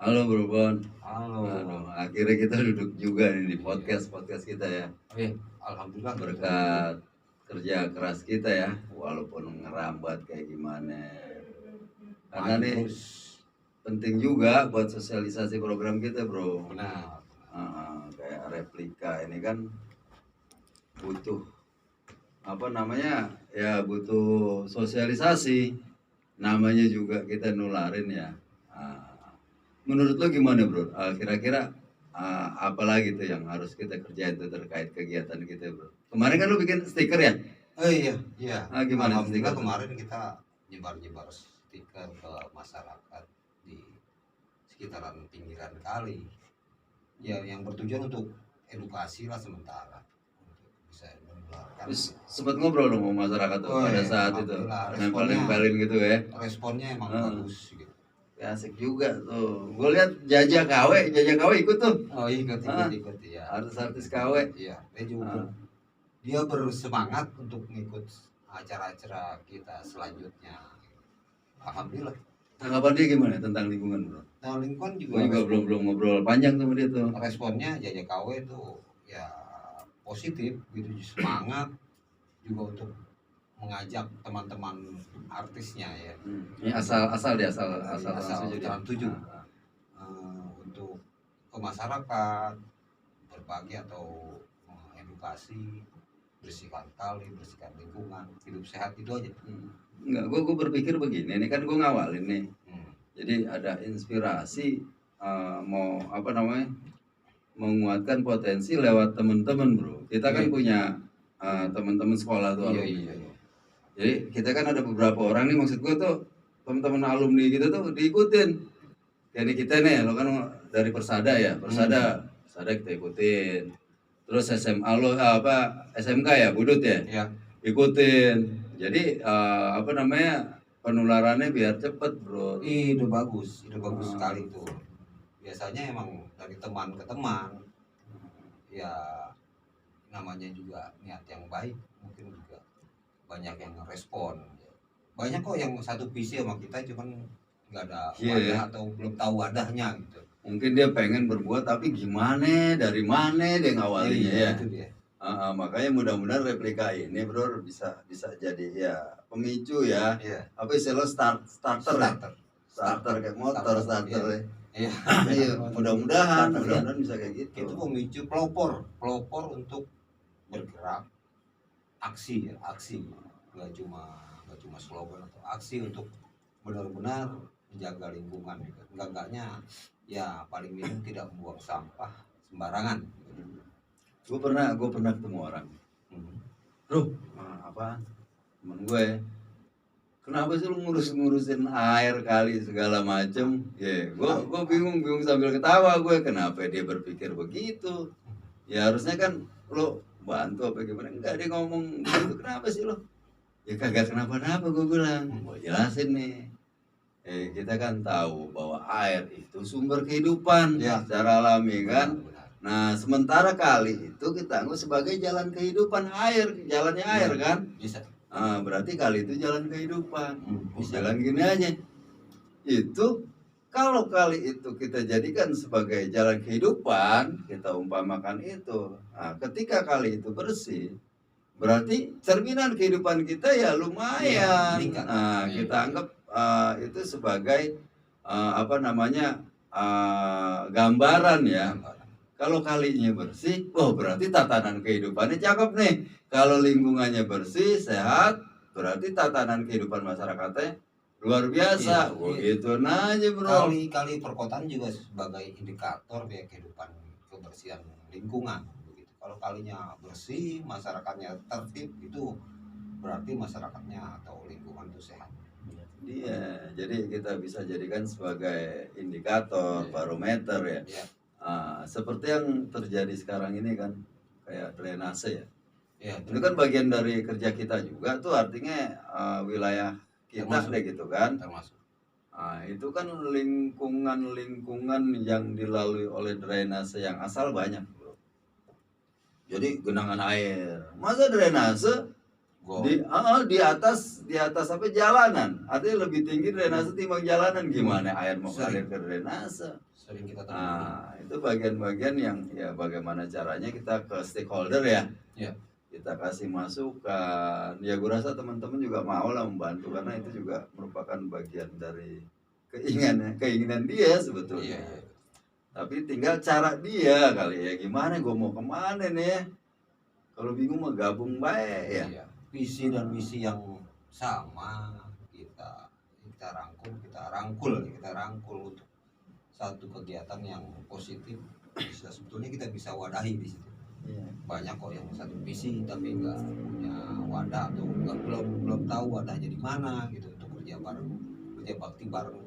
Halo Bro Bon. Halo. Aduh, akhirnya kita duduk juga nih di podcast kita ya. Alhamdulillah gitu. Berkat kerja keras kita ya, walaupun ngerambat kayak gimana. Karena Maju nih terus. penting juga buat sosialisasi program kita Bro. Benar. Kayak replika ini kan butuh apa namanya ya, butuh sosialisasi. Namanya juga kita nularin ya. Menurut lo gimana Bro? Kira-kira apa lagi tuh yang harus kita kerjain tuh terkait kegiatan kita Bro? Kemarin kan lo bikin stiker ya? Iya. Gimana Alhamdulillah stiker tuh? kemarin kita nyebar-nyebar stiker ke masyarakat di sekitaran pinggiran kali. Ya, yang bertujuan untuk edukasi lah sementara. Untuk bisa menularkan. Terus sempat ngobrol dong sama masyarakat tuh pada saat itu, Alhamdulillah, nempelin gitu ya? responnya emang Heeh. bagus gitu. Ya, asik juga tuh. Gue lihat Jajak KW ikut tuh. Oh, ikut ya. Artis-artis KW. Iya, dia bersemangat untuk ngikut acara-acara kita selanjutnya. Alhamdulillah. Tanggapan dia gimana tentang lingkungan Bro? Nah, lingkungan Gue juga juga belum ngobrol panjang sama dia tuh. responnya JJKW itu ya positif gitu, semangat juga untuk mengajak teman-teman artisnya ya. Ini asal Trans 7 untuk ke masyarakat berbagi atau edukasi, bersihkan kali, bersihkan lingkungan, hidup sehat, itu aja. Enggak, gue berpikir begini, ini kan gue ngawalin nih. Jadi ada inspirasi mau apa namanya, menguatkan potensi lewat teman-teman Bro. Kita kan punya teman-teman sekolah tuh alumni. Jadi kita kan ada beberapa orang nih, maksud gue tuh teman-teman alumni kita tuh diikutin. Kayak kita nih, lo kan dari Persada ya, Persada kita ikutin. Terus SMA lo SMK ya, Budut ya, ikutin. Jadi apa namanya, penularannya biar cepet Bro. Ide bagus sekali tuh. Biasanya emang dari teman ke teman, ya namanya juga niat yang baik, mungkin juga banyak yang respon. Banyak kok yang satu visi sama kita, cuman nggak ada wadah atau belum tahu wadahnya gitu. Mungkin dia pengen berbuat tapi gimana, dari mana dia ngawalinya ya. Itu dia. Makanya mudah-mudahan replika ini Bro bisa jadi ya pemicu ya. Apa istilah starter kayak motor starter ya. Iya, mudah-mudahan bisa kayak gitu. Itu pemicu pelopor untuk bergerak, aksi nggak cuma slogan atau aksi untuk benar-benar menjaga lingkungan gitu. Enggaknya ya paling minim tidak membuang sampah sembarangan. Gue pernah ketemu orang, Bro, temen gue, kenapa sih lu ngurusin air kali segala macem? Gue bingung sambil ketawa gue, kenapa dia berpikir begitu? Ya harusnya kan lo bantu apa gimana? Enggak, dia ngomong begitu, kenapa sih lo? Ya kagak kenapa-napa, gue bilang. Gue jelasin nih, kita kan tahu bahwa air itu sumber kehidupan secara alami kan. Nah, sementara kali itu kita anggap sebagai jalan kehidupan, jalannya air kan. Bisa. Berarti kali itu jalan kehidupan. Jalan gini aja. Itu kalau kali itu kita jadikan sebagai jalan kehidupan, kita umpamakan itu. Ketika kali itu bersih, berarti cerminan kehidupan kita ya lumayan. Kita anggap itu sebagai gambaran ya. Kalau kalinya bersih, berarti tatanan kehidupannya cakep nih. Kalau lingkungannya bersih, sehat, berarti tatanan kehidupan masyarakatnya luar biasa. Gitu aja Bro. Kali perkotaan juga sebagai indikator ya kehidupan, kebersihan lingkungan begitu. Kalau kalinya bersih, masyarakatnya tertib, itu berarti masyarakatnya atau lingkungan itu sehat. Iya, jadi kita bisa jadikan sebagai indikator, barometer ya. Seperti yang terjadi sekarang ini kan, kayak drainase ya. Itu kan bagian dari kerja kita juga tuh, artinya wilayah kita deh gitu kan. Termasuk. Itu kan lingkungan yang dilalui oleh drainase yang asal banyak Bro. Jadi genangan air, masa drainase di atas jalanan, artinya lebih tinggi drainase timbang jalanan, gimana air mau ngalir ke drainase? sering kita temui. Nah, itu bagian-bagian yang ya bagaimana caranya kita ke stakeholder ya. Iya. Kita kasih masukan. Ya gue rasa teman-teman juga mau lah membantu karena itu juga merupakan bagian dari keinginan dia sebetulnya. Iya. Tapi tinggal cara dia kali ya, gimana gue mau kemana nih ya. Kalau bingung mah gabung baik ya. Iya. Visi dan misi yang sama kita rangkul untuk satu kegiatan yang positif. Sebetulnya kita bisa wadahi di situ. Iya. Banyak kok yang satu visi tapi nggak punya wadah atau belum tahu wadahnya di mana gitu untuk kerja bakti bareng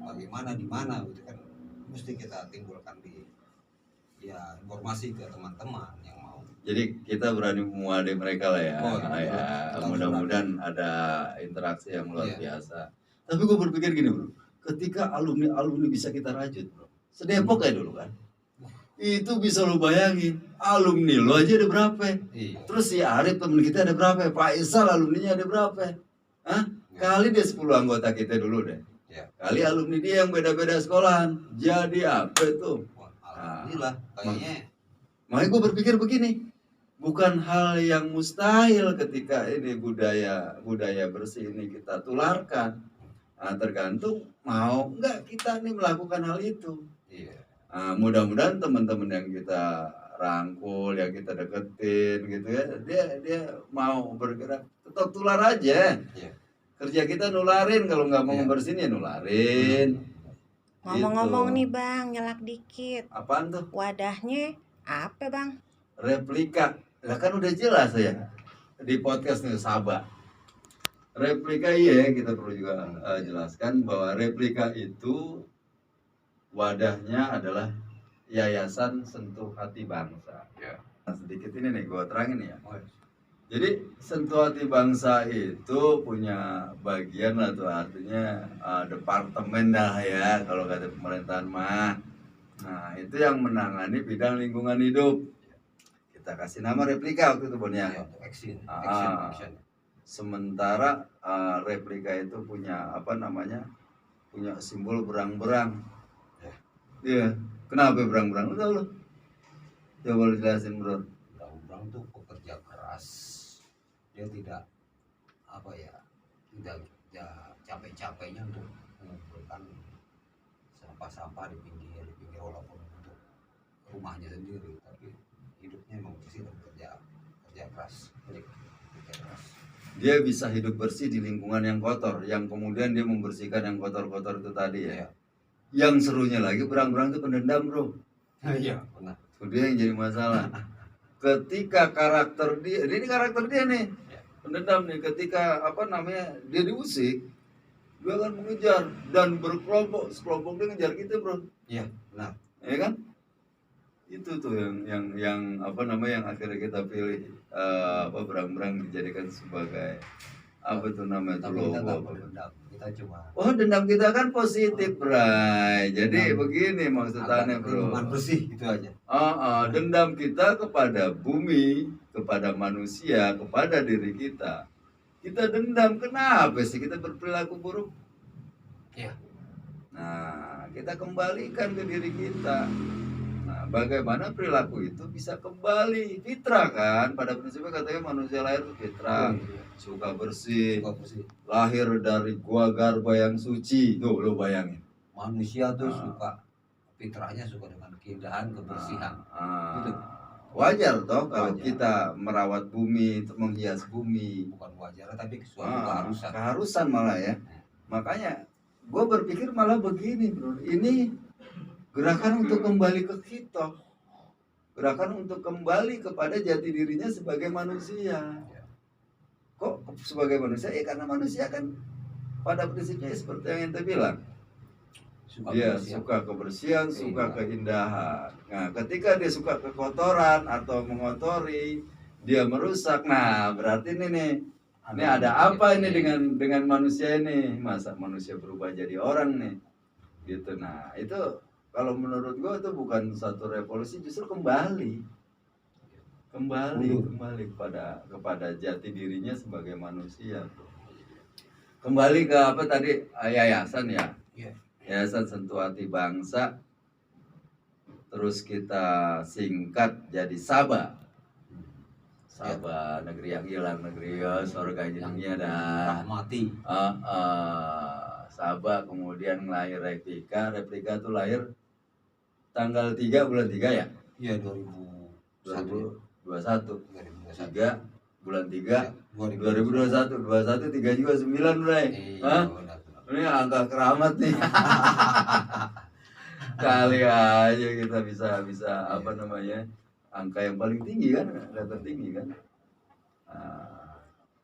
bagaimana di mana gitu kan, mesti kita timbulkan informasi ke teman-teman yang mau. Jadi kita berani memuadi mereka lah ya. Oh, ya mudah-mudahan ada interaksi yang luar Iya. biasa. Tapi gue berpikir gini bro, ketika alumni bisa kita rajut bro, sedepok kayak dulu kan, itu bisa lo bayangin, alumni lo aja ada berapa? Iya. Terus si Arif temen kita ada berapa? Pak Isal alumninya ada berapa? Hah? Kali dia 10 anggota kita dulu deh. Ya. Kali alumni dia yang beda-beda sekolahan, jadi apa itu? Alhamdulillah, kayaknya. Makanya gue berpikir begini, bukan hal yang mustahil ketika ini budaya bersih ini kita tularkan. Nah, tergantung mau nggak kita nih melakukan hal itu. Iya. Nah, mudah-mudahan teman-teman yang kita rangkul, yang kita deketin gitu ya, dia mau bergerak, tetap tular aja. Iya. Kerja kita nularin, kalau nggak mau ngebersihin ya nularin. Ngomong-ngomong Gitu. nih bang, nyelak dikit. Apaan tuh? Wadahnya apa bang? Replika. Lah kan udah jelas ya di podcast nih Sabah. Replika iya, kita perlu juga jelaskan bahwa replika itu wadahnya adalah Yayasan Sentuh Hati Bangsa. Ya. Nah, sedikit ini nih gue terangin ya. Oh, Jadi Sentuh Hati Bangsa itu punya bagian atau artinya departemen dah ya kalau kata pemerintahan mah. Nah itu yang menangani bidang lingkungan hidup. Kita kasih nama replika waktu itu Bon ya. Iya, untuk action. Sementara replika itu punya apa namanya? Punya simbol berang-berang. Iya. Kenapa berang-berang? Lu tahu lu? Coba lu jelasin bro. Berang-berang tuh pekerja keras. Dia tidak capek-capeknya untuk mengumpulkan sampah-sampah di pinggir walaupun untuk rumahnya sendiri, tapi hidupnya emang bersih dan kerja keras. Dia bisa hidup bersih di lingkungan yang kotor, yang kemudian dia membersihkan yang kotor-kotor itu tadi ya. Iya. Yang serunya lagi berang-berang itu pendendam bro. Iya, benar. Itu dia yang jadi masalah. Ketika karakter dia, ini karakter dia nih, pendendam nih. Ketika dia diusik, dia akan mengejar dan berkelompok, sekelompok dia ngejar kita bro. Iya, benar. Ya kan? Itu tuh yang akhirnya kita pilih berang-berang dijadikan sebagai apa tuh namanya Tapi tuh kita nggak logo. berdendam, kita cuma Dendam kita kan positif, Bray. Jadi begini maksudnya, bro. lingkungan bersih itu aja. Dendam kita kepada bumi, kepada manusia, kepada diri kita. Kita dendam, kenapa sih kita berperilaku buruk? Iya. Nah, kita kembalikan ke diri kita. Nah, bagaimana perilaku itu bisa kembali fitrah kan? Pada prinsipnya katanya manusia lahir itu fitrah. Suka bersih, lahir dari gua garba yang suci. Tuh lo bayangin, manusia tuh fitrahnya suka dengan keindahan, kebersihan. Gitu. Wajar toh kalau kita merawat bumi, menghias bumi. Bukan wajar tapi suatu keharusan malah ya. Makanya gue berpikir malah begini bro, ini gerakan untuk kembali ke kita, gerakan untuk kembali kepada jati dirinya sebagai manusia. Kok sebagai manusia? Ya karena manusia kan pada prinsipnya seperti yang ente bilang, dia suka kebersihan, suka keindahan. Nah, ketika dia suka kekotoran atau mengotori, dia merusak. Nah, berarti ini ada apa ini dengan manusia ini? Masa manusia berubah jadi orang nih? Gitu. Nah, itu kalau menurut gua itu bukan satu revolusi, justru kembali kepada jati dirinya sebagai manusia. Kembali ke apa tadi, yayasan ya, Yayasan Sentuh Hati Bangsa. terus kita singkat jadi Sabah. Sabah, negeri yang hilang, negeri surga jadinya dah. Rahmati. Sabah, kemudian lahir Replika. Replika tuh lahir tanggal 3 bulan 3 ya? Iya 2021. 2021. 3 bulan 3 2021. 2021 3 juga 9 Bray. Hah? Ini angka keramat nih. Kali aja kita bisa apa namanya, angka yang paling tinggi kan, angka tertinggi kan.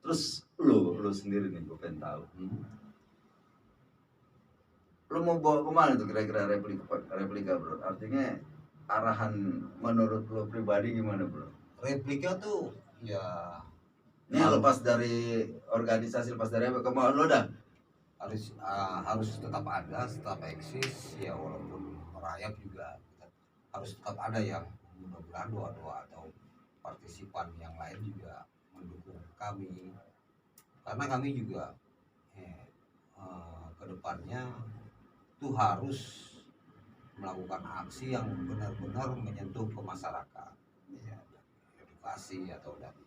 Terus lu sendiri nih, gue pengen tahu. Lu mau bawa kemana tuh kira-kira replika bro? Artinya arahan menurut lu pribadi gimana bro? Replika tuh ya Ini lepas dari organisasi, lepas dari apa, kemauan lo dah? harus tetap ada, tetap eksis ya, walaupun merayap juga harus tetap ada. Yang mudah-mudahan doa-doa atau partisipan yang lain juga mendukung kami, karena kami juga kedepannya tuh harus melakukan aksi yang benar-benar menyentuh ke masyarakat ya, edukasi atau dari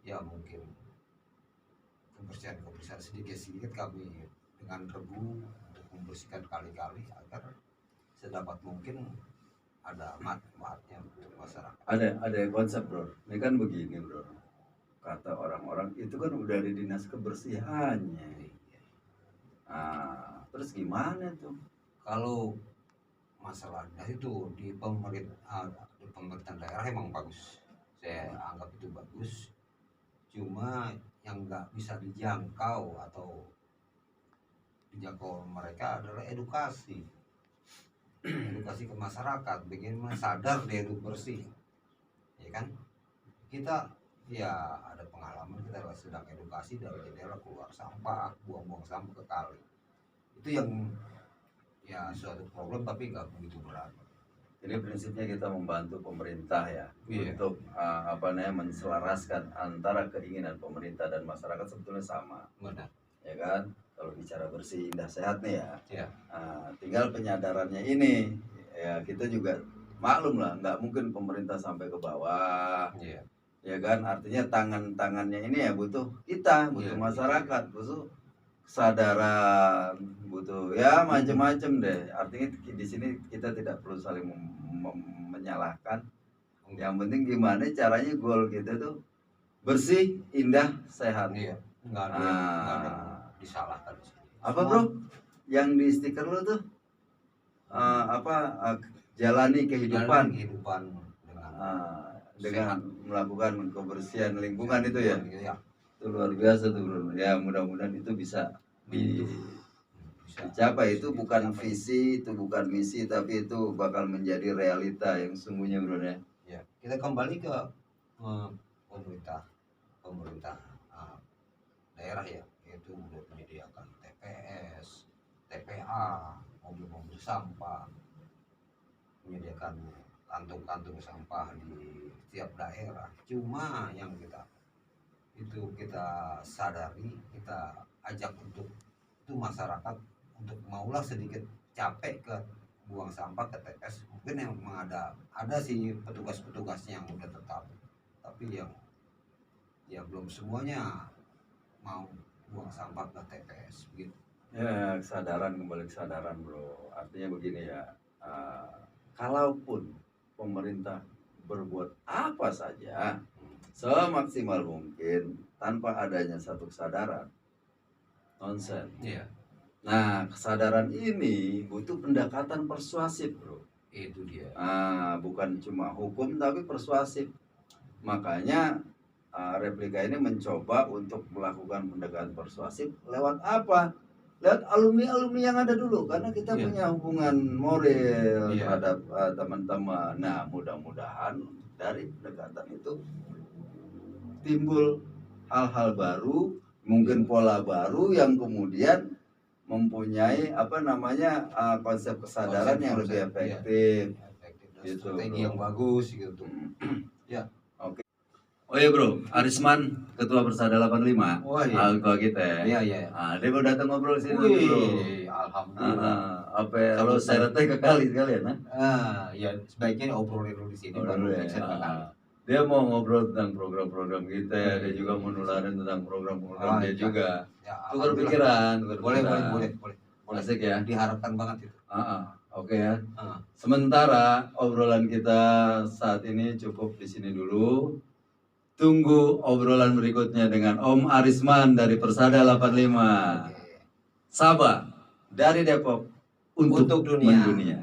ya mungkin kebersihan sedikit kami dengan regu untuk membersihkan kali-kali agar sedapat mungkin ada manfaatnya untuk masyarakat. Ada konsep bro. Ini kan begini bro. Kata orang-orang itu kan udah di dinas kebersihannya. Terus gimana tuh? Kalau masalahnya itu di pemerintahan daerah emang bagus. Saya anggap itu bagus. Cuma yang nggak bisa dijangkau atau dijangkau mereka adalah edukasi ke masyarakat, bagaimana sadar dia itu bersih, ya kan? Kita ya ada pengalaman, kita sedang edukasi dari jendela keluar sampah, buang-buang sampah ke kali, itu yang ya suatu problem tapi nggak begitu berat. Ini prinsipnya kita membantu pemerintah ya, Iya. untuk menselaraskan antara keinginan pemerintah dan masyarakat sebetulnya sama. Benar. Ya kan? Kalau bicara bersih, indah, sehat nih ya. Iya. Tinggal penyadarannya ini. Ya kita juga maklum lah, nggak mungkin pemerintah sampai ke bawah. Iya. Ya kan? Artinya tangannya ini ya butuh kita, butuh Iya. masyarakat, butuh kesadaran, butuh ya macam-macam deh. Artinya di sini kita tidak perlu saling menyalahkan. Yang penting gimana caranya goal kita tuh bersih, indah, sehat. Iya. Nggak ada disalahkan. Apa bro? Yang di stiker lo tuh jalani kehidupan dengan melakukan kebersihan lingkungan itu ya. Iya. Itu luar biasa tuh bro. Ya mudah-mudahan itu bisa dicapai. Itu bukan visi, itu bukan misi, tapi itu bakal menjadi realita yang sungguhnya bro ya. Ya, kita kembali ke pemerintah daerah ya, yaitu menyediakan TPS, TPA, mobil-mobil sampah, menyediakan kantung-kantung sampah di setiap daerah. Cuma yang kita sadari, kita ajak untuk itu masyarakat untuk maulah sedikit capek ke buang sampah ke TPS. Mungkin yang memang ada sih petugas-petugasnya yang udah tetap, tapi yang ya belum semuanya mau buang sampah ke TPS begitu. Ya kembali kesadaran bro. Artinya begini ya, kalaupun pemerintah berbuat apa saja semaksimal mungkin tanpa adanya satu kesadaran, nonsen. Iya. Nah kesadaran ini butuh pendekatan persuasif bro. Itu dia. Bukan cuma hukum tapi persuasif. Makanya replika ini mencoba untuk melakukan pendekatan persuasif lewat apa? Lewat alumni yang ada dulu, karena kita punya hubungan moral terhadap teman-teman. Nah mudah-mudahan dari pendekatan itu timbul hal-hal baru, mungkin pola baru yang kemudian mempunyai konsep kesadaran yang lebih efektif. Gitu, strategi yang bagus gitu. Ya. Oh iya bro, Arisman, Ketua Persada 85, Oh iya. ketua kita ya. Iya iya. Dia mau datang ngobrol sini nanti, bro. Wih, alhamdulillah. Apa ya, kalau saya teh ke kali sekalian, Ya sebaiknya obrolin dulu di sini baru ya. next ke kali. Dia mau ngobrol tentang program-program kita, Iya, dia iya, juga iya. mau nularin tentang program-program dia iya. juga. Ya, Tukar alhamdulillah. pikiran, Boleh. Asik ya. Diharapkan banget itu. Oke ya. Ah. Sementara obrolan kita saat ini cukup di sini dulu. Tunggu obrolan berikutnya dengan Om Arisman dari Persada 85. Oke. Sabah dari Depok untuk Untuk dunia. mendunia.